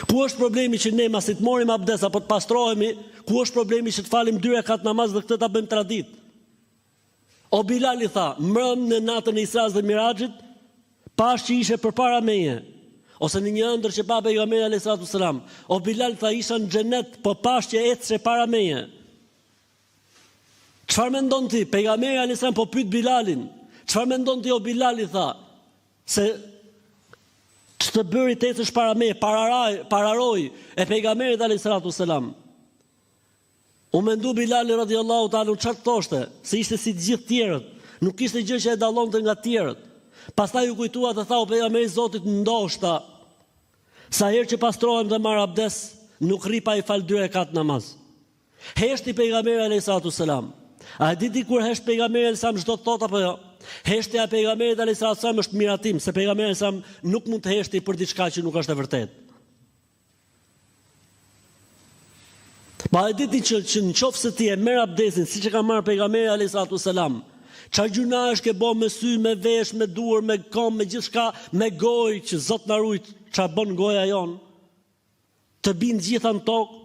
Ku është problemi që ne masi të morim abdes apo të pastrohemi, ku është problemi që të falim 2 rekat namaz dhe këtë ta bëjmë tradit? O Bilal i tha, mbrëm në natën e Isras dhe Miraxhit, pash që ishe përpara meje, ose në një ëndër që pa pejgamberi alayhis salatu wassalam. O Bilal tha, isha në xhenet, po pash që ecëshe para meje. Çfarë mendon ti? Pejgamberi alayhis salam po pyet Bilalin. Çfarë mendon ti o Bilal i tha? Se ç'të bëri të ecësh para meje, pararoj e pejgamberit alayhis salatu wassalam. U mendu Bilali radhiyallahu ta'ala çfarë thoshte, se ishte si të gjithë tjerët, nuk kishte gjë që e dallonte nga të tjerët. Pastaj u kujtua të tha o pejgamberi Zotit, ndoshta sa herë që pastrohem dhe marr abdes, nuk rri pa i fal 2 rekat namaz. Heshti pejgamberi alayhis salatu wassalam. A e di kur hesht pejgamberi alayhis salam çdo të thot apo jo? Heshtja e pejgamberit alayhis salam është miratim, se pejgamberi alayhis salam nuk mund të heshti për diçka që nuk është e vërtetë. Pa e diti që në qoftë se ti e merr abdesin siç e ka marrë pejgamberi alayhis salam, çfarë gjuna është ke bë me sy, me vesh, me duar, me kom, me gjithçka, me gojë që Zot na ruaj, çfarë bën goja jon? Të bind gjitha në tokë.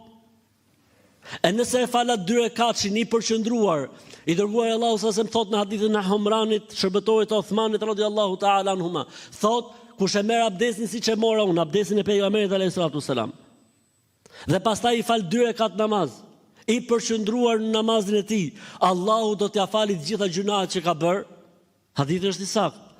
E nëse e falat 2 rekatshin i përqendruar, i dërguar Allahu sa se më thot në hadithin e Humranit, shërbëtorit të Uthmanit radhiyallahu ta'ala anhuma, thot kush e merr abdesin siç e mora unë, abdesin e pejgamberit alayhis salatu wassalam, dhe pastaj i fal 2 rekat namaz, i përqendruar në namazin e tij, Allahu do t'ia falë të gjitha gjunahet që ka bërë. Hadithi është i saktë.